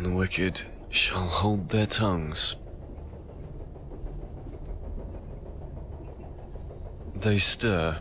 and the wicked shall hold their tongues. They stir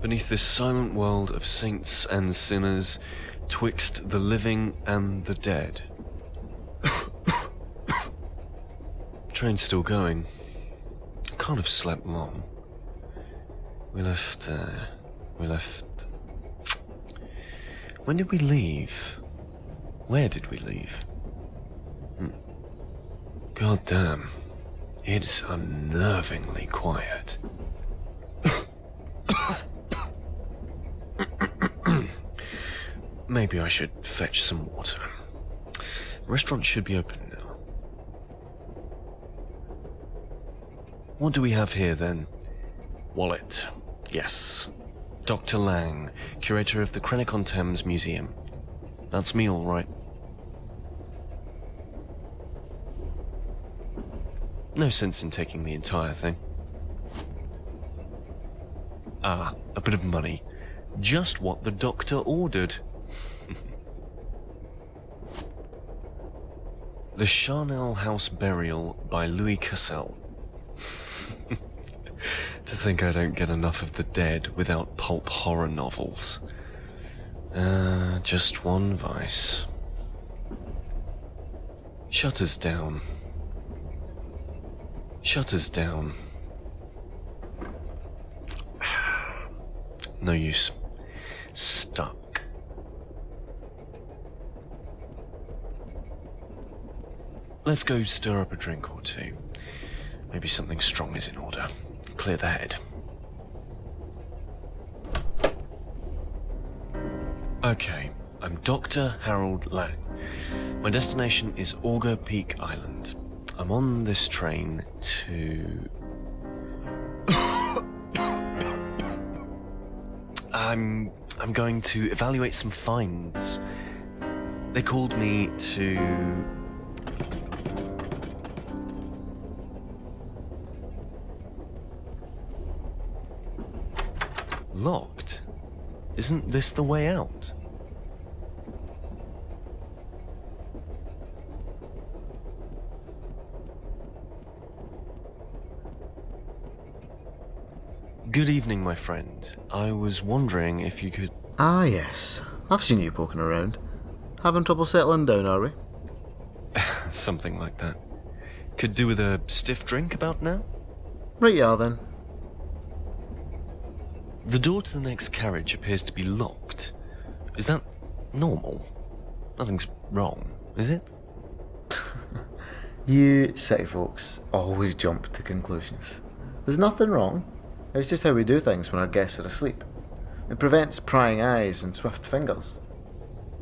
beneath this silent world of saints and sinners, twixt the living and the dead. Train's still going. Can't have slept long. We left... When did we leave? Where did we leave? God damn. It's unnervingly quiet. Maybe I should fetch some water. The restaurant should be open now. What do we have here then? Wallet. Yes. Dr. Lang, curator of the Crennick-on-Thames Museum. That's me, all right. No sense in taking the entire thing. Ah, a bit of money. Just what the doctor ordered. The Charnel House Burial by Louis Cassel. To think I don't get enough of the dead without pulp horror novels. Just one vice. Shutters down. Shutters down. No use. Stuck. Let's go stir up a drink or two. Maybe something strong is in order. Clear the head. Okay, I'm Dr. Harold Lang. My destination is Auger Peak Island. I'm on this train to... I'm going to evaluate some finds. They called me to... Locked? Isn't this the way out? Good evening, my friend. I was wondering if you could... Ah, yes. I've seen you poking around. Having trouble settling down, are we? Something like that. Could do with a stiff drink about now? Right you are, then. The door to the next carriage appears to be locked. Is that normal? Nothing's wrong, is it? You city folks always jump to conclusions. There's nothing wrong. It's just how we do things when our guests are asleep. It prevents prying eyes and swift fingers.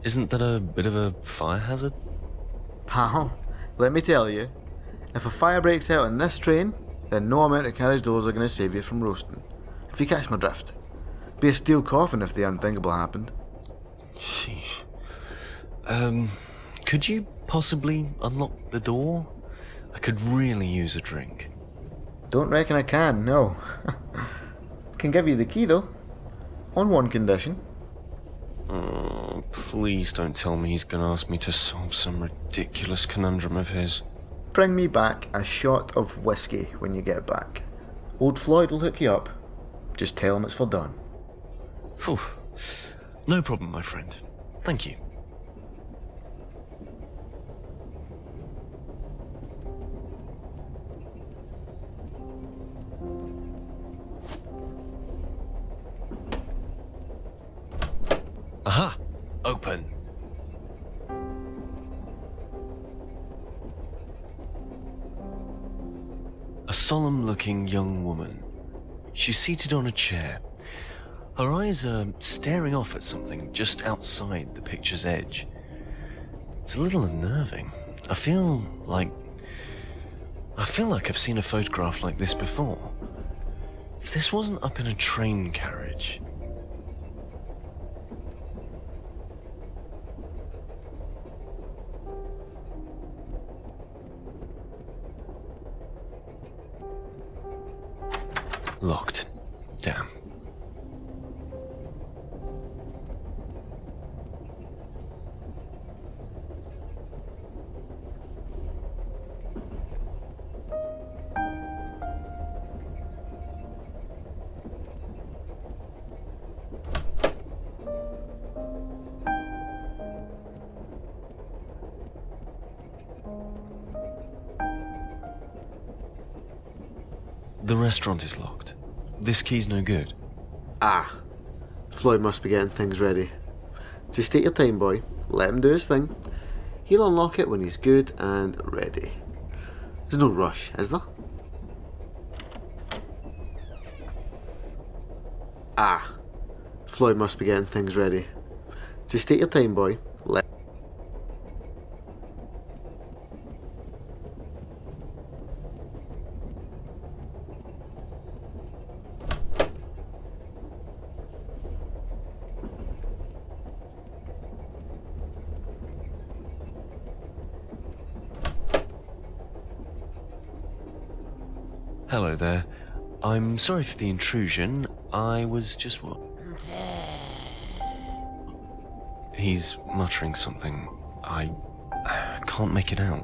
Isn't that a bit of a fire hazard? Pal, let me tell you, if a fire breaks out in this train, then no amount of carriage doors are going to save you from roasting. If you catch my drift. Be a steel coffin if the unthinkable happened. Sheesh. Could you possibly unlock the door? I could really use a drink. Don't reckon I can, no. Can give you the key, though. On one condition. Oh, please don't tell me he's going to ask me to solve some ridiculous conundrum of his. Bring me back a shot of whiskey when you get back. Old Floyd will hook you up. Just tell him it's for Don. Phew. No problem, my friend. Thank you. Aha! Open. A solemn-looking young woman. She's seated on a chair. Her eyes are staring off at something just outside the picture's edge. It's a little unnerving. I feel like I've seen a photograph like this before. If this wasn't up in a train carriage... Locked. Damn. The restaurant is locked. This key's no good. Ah, Floyd must be getting things ready. Just take your time, boy. Let him do his thing. He'll unlock it when he's good and ready. There's no rush, is there? Ah, Floyd must be getting things ready. Just take your time, boy. Hello there. I'm sorry for the intrusion. I was just what? He's muttering something. I can't make it out.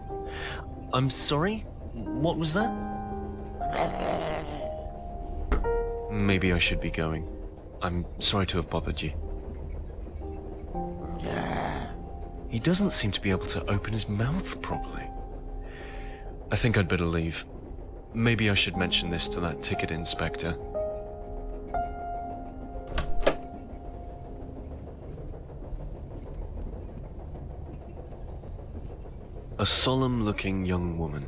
I'm sorry? What was that? Maybe I should be going. I'm sorry to have bothered you. He doesn't seem to be able to open his mouth properly. I think I'd better leave. Maybe I should mention this to that ticket inspector. A solemn-looking young woman.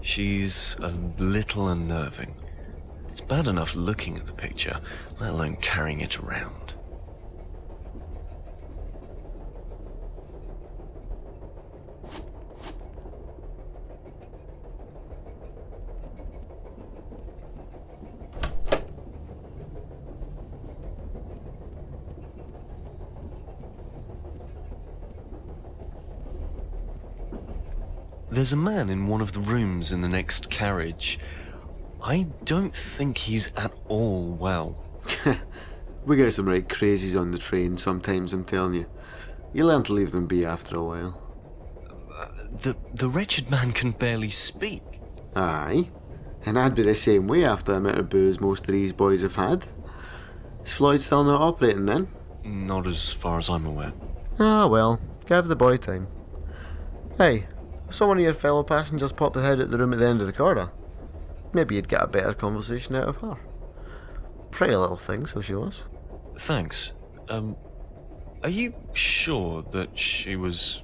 She's a little unnerving. It's bad enough looking at the picture, let alone carrying it around. There's a man in one of the rooms in the next carriage. I don't think he's at all well. We get some right crazies on the train sometimes, I'm telling you. You learn to leave them be after a while. The wretched man can barely speak. Aye, and I'd be the same way after the amount of booze most of these boys have had. Is Floyd still not operating then? Not as far as I'm aware. Ah well, give the boy time. Hey, I saw one of your fellow passengers pop their head out the room at the end of the corridor. Maybe you'd get a better conversation out of her. Pretty little thing, so she was. Thanks. Are you sure that she was...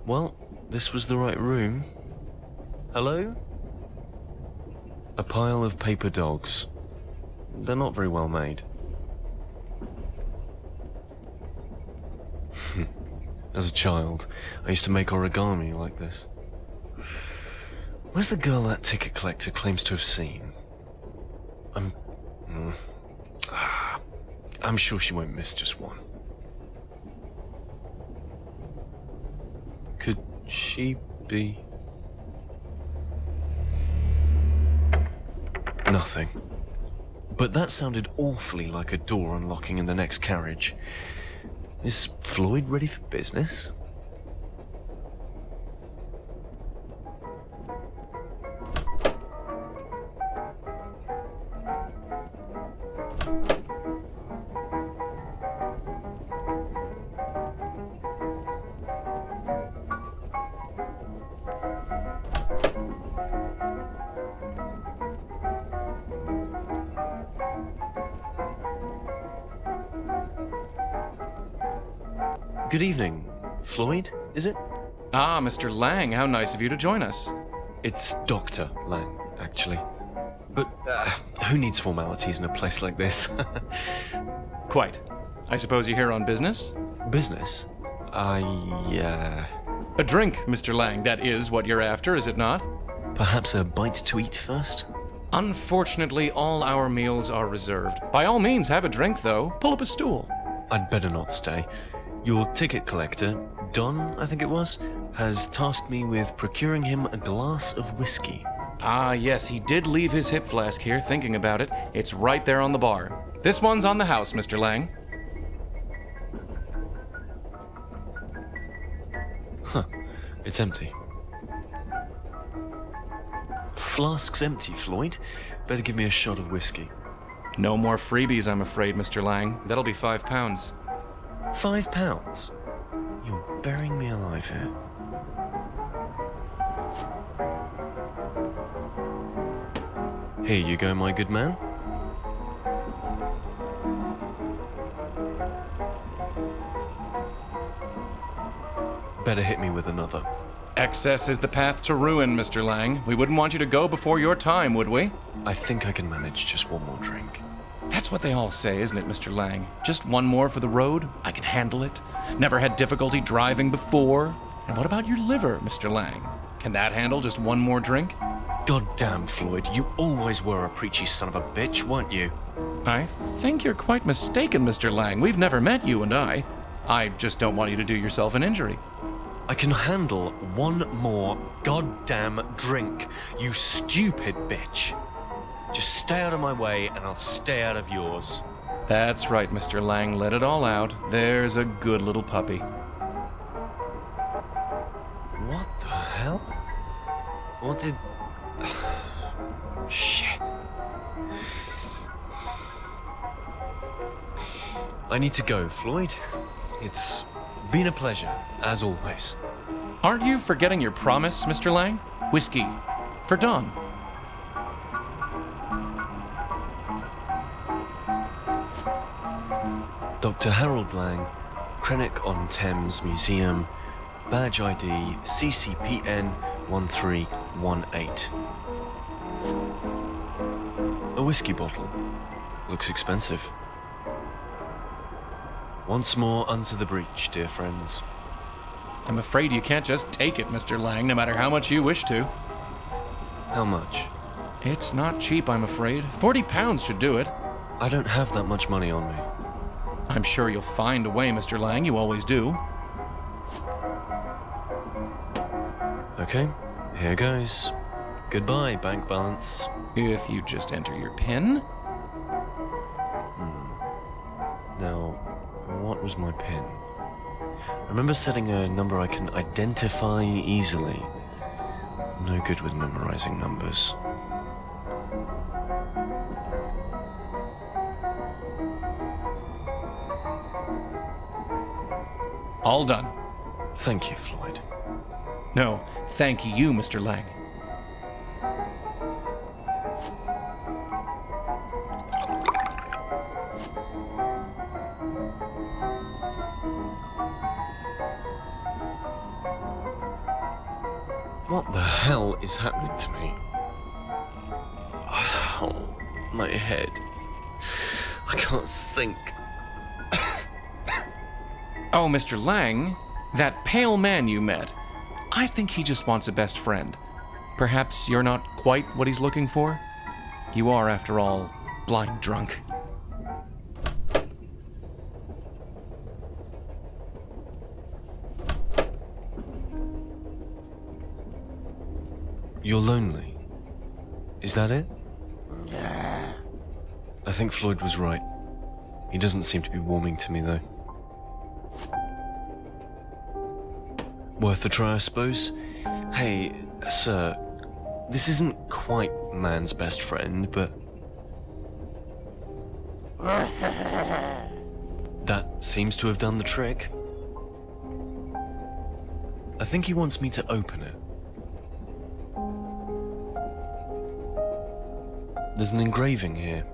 Well, this was the right room. Hello? A pile of paper dogs. They're not very well made. As a child, I used to make origami like this. Where's the girl that ticket collector claims to have seen? I'm sure she won't miss just one. Could she be... Nothing. But that sounded awfully like a door unlocking in the next carriage. Is Floyd ready for business? Good evening. Floyd, is it? Ah, Mr. Lang, how nice of you to join us. It's Dr. Lang, actually. But who needs formalities in a place like this? Quite. I suppose you're here on business? Business? A drink, Mr. Lang, that is what you're after, is it not? Perhaps a bite to eat first? Unfortunately, all our meals are reserved. By all means, have a drink, though. Pull up a stool. I'd better not stay. Your ticket collector, Don, I think it was, has tasked me with procuring him a glass of whiskey. Ah, yes, he did leave his hip flask here, thinking about it. It's right there on the bar. This one's on the house, Mr. Lang. It's empty. Flask's empty, Floyd. Better give me a shot of whiskey. No more freebies, I'm afraid, Mr. Lang. That'll be £5. £5? You're burying me alive here. Here you go, my good man. Better hit me with another. Excess is the path to ruin, Mr. Lang. We wouldn't want you to go before your time, would we? I think I can manage just one more drink. That's what they all say, isn't it, Mr. Lang? Just one more for the road? I can handle it. Never had difficulty driving before. And what about your liver, Mr. Lang? Can that handle just one more drink? God damn, Floyd, you always were a preachy son of a bitch, weren't you? I think you're quite mistaken, Mr. Lang. We've never met, you and I. I just don't want you to do yourself an injury. I can handle one more goddamn drink, you stupid bitch. Just stay out of my way and I'll stay out of yours. That's right, Mr. Lang. Let it all out. There's a good little puppy. What the hell? What did... Shit. I need to go, Floyd. It's been a pleasure, as always. Aren't you forgetting your promise, Mr. Lang? Whiskey. For Dawn. Dr. Harold Lang, Krennic-on-Thames Museum, badge ID CCPN 1318. A whiskey bottle. Looks expensive. Once more unto the breach, dear friends. I'm afraid you can't just take it, Mr. Lang, no matter how much you wish to. How much? It's not cheap, I'm afraid. £40 should do it. I don't have that much money on me. I'm sure you'll find a way, Mr. Lang. You always do. Okay, here goes. Goodbye, bank balance. If you just enter your PIN. Now, what was my PIN? I remember setting a number I can identify easily. No good with memorizing numbers. All done. Thank you, Floyd. No, thank you, Mr. Lang. What the hell is happening to me? Oh, my head. I can't think. Oh, Mr. Lang, that pale man you met. I think he just wants a best friend. Perhaps you're not quite what he's looking for? You are, after all, blind drunk. You're lonely. Is that it? I think Floyd was right. He doesn't seem to be warming to me, though. Worth a try, I suppose. Hey, sir, this isn't quite man's best friend, but... That seems to have done the trick. I think he wants me to open it. There's an engraving here.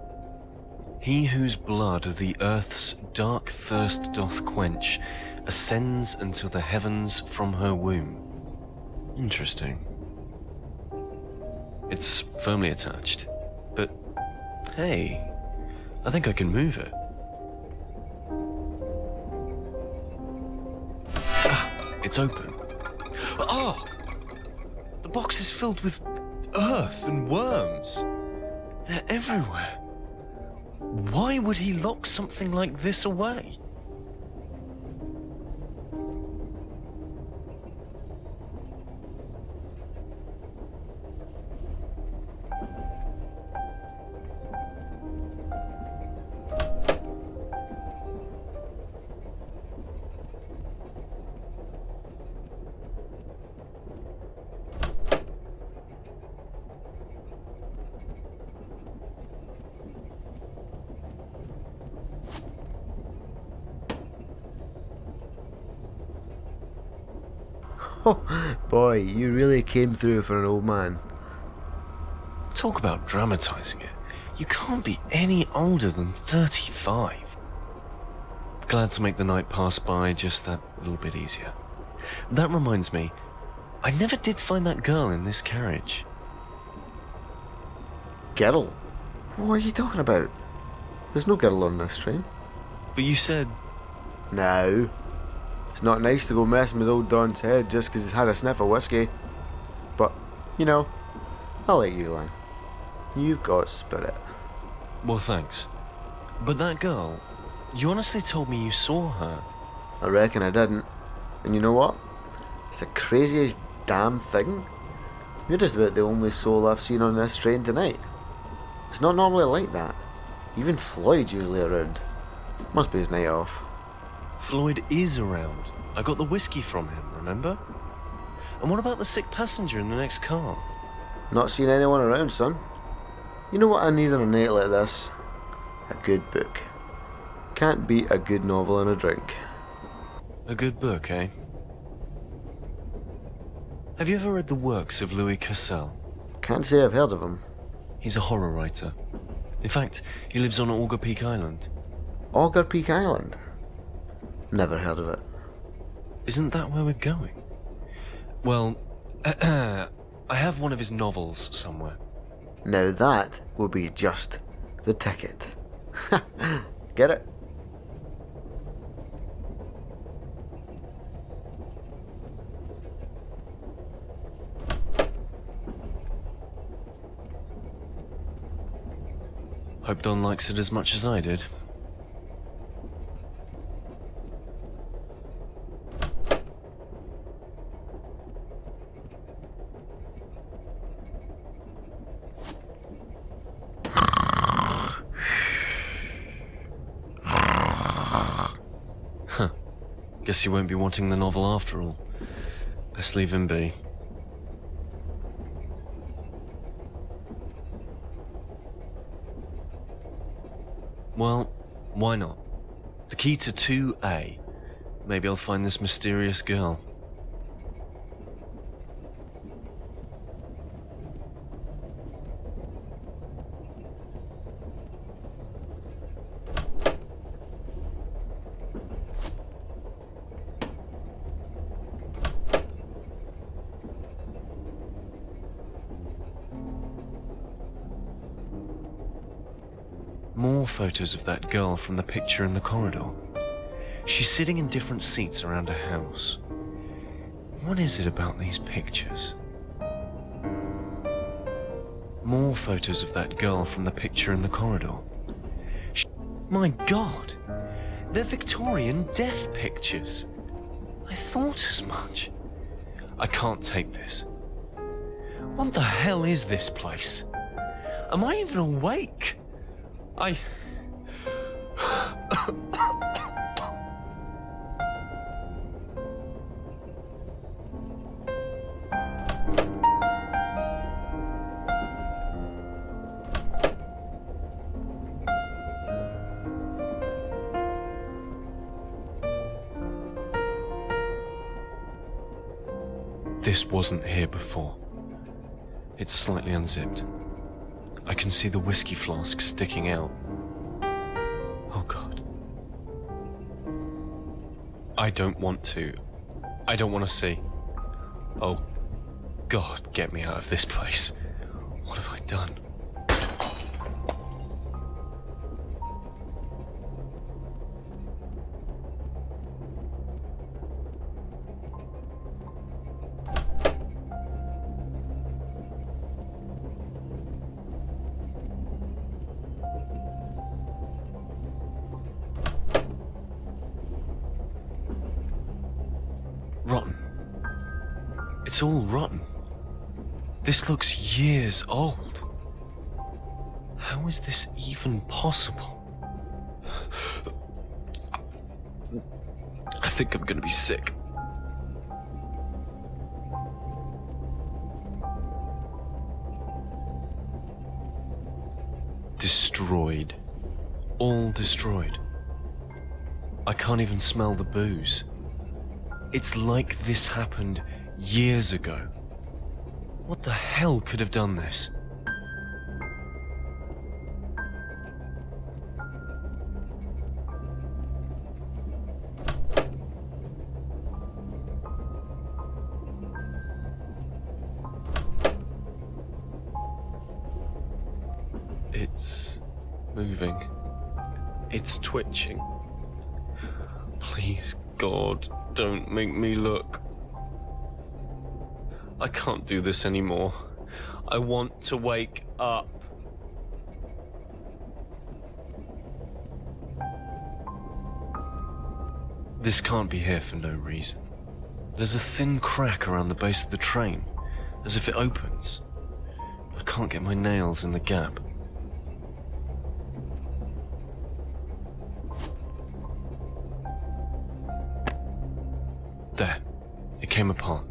He whose blood the earth's dark thirst doth quench ascends until the heavens from her womb. Interesting. It's firmly attached, but hey, I think I can move it. It's open. Oh! The box is filled with earth and worms. They're everywhere. Why would he lock something like this away? Oh, boy, you really came through for an old man. Talk about dramatizing it. You can't be any older than 35. Glad to make the night pass by just that little bit easier. That reminds me, I never did find that girl in this carriage. Girl? What are you talking about? There's no girl on this train. But you said... No. It's not nice to go messing with old Don's head just 'cause he's had a sniff of whiskey. But, you know, I'll let you, Lang. You've got spirit. Well, thanks. But that girl, you honestly told me you saw her. I reckon I didn't. And you know what? It's the craziest damn thing. You're just about the only soul I've seen on this train tonight. It's not normally like that. Even Floyd's usually around. Must be his night off. Floyd is around. I got the whiskey from him, remember? And what about the sick passenger in the next car? Not seen anyone around, son. You know what I need on a night like this? A good book. Can't beat a good novel and a drink. A good book, eh? Have you ever read the works of Louis Cassel? Can't say I've heard of him. He's a horror writer. In fact, he lives on Auger Peak Island. Auger Peak Island? Never heard of it. Isn't that where we're going? Well, I have one of his novels somewhere. Now that will be just the ticket. Get it? Hope Don likes it as much as I did. Huh. Guess you won't be wanting the novel after all. Best leave him be. Well, why not? The key to 2A. Maybe I'll find this mysterious girl. More photos of that girl from the picture in the corridor. She's sitting in different seats around a house. What is it about these pictures? More photos of that girl from the picture in the corridor. My God! They're Victorian death pictures. I thought as much. I can't take this. What the hell is this place? Am I even awake? This wasn't here before. It's slightly unzipped. I can see the whiskey flask sticking out. Oh God. I don't want to see. Oh God, get me out of this place. What have I done? Rotten. It's all rotten. This looks years old. How is this even possible? I think I'm gonna be sick. Destroyed. All destroyed. I can't even smell the booze. It's like this happened years ago. What the hell could have done this? It's moving. It's twitching. Please, God, don't make me look. I can't do this anymore. I want to wake up. This can't be here for no reason. There's a thin crack around the base of the train, as if it opens. I can't get my nails in the gap. There. It came apart.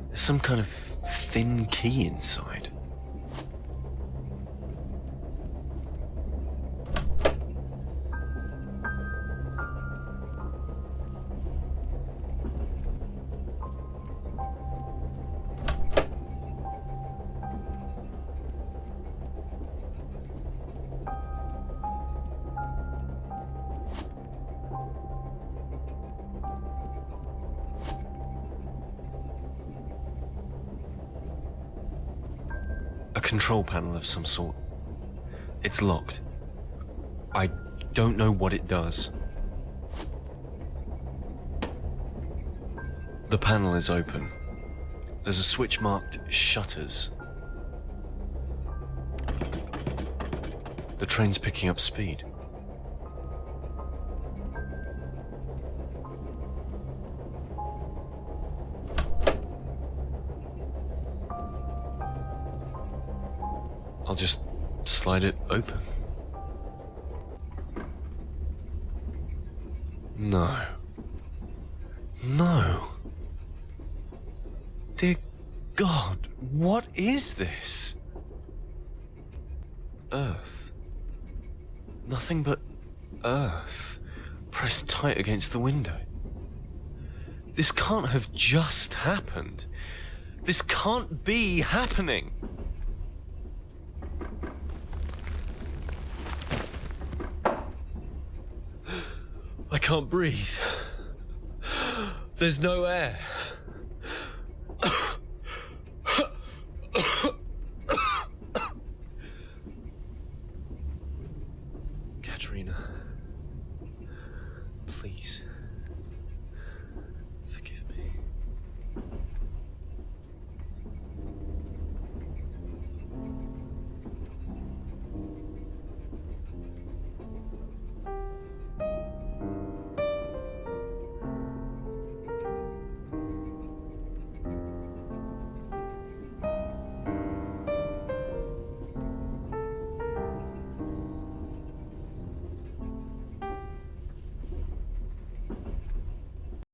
There's some kind of thin key inside. A control panel of some sort. It's locked. I don't know what it does. The panel is open. There's a switch marked shutters. The train's picking up speed. I'll just slide it open. No. No. Dear God, what is this? Earth. Nothing but earth pressed tight against the window. This can't have just happened. This can't be happening. I can't breathe. There's no air.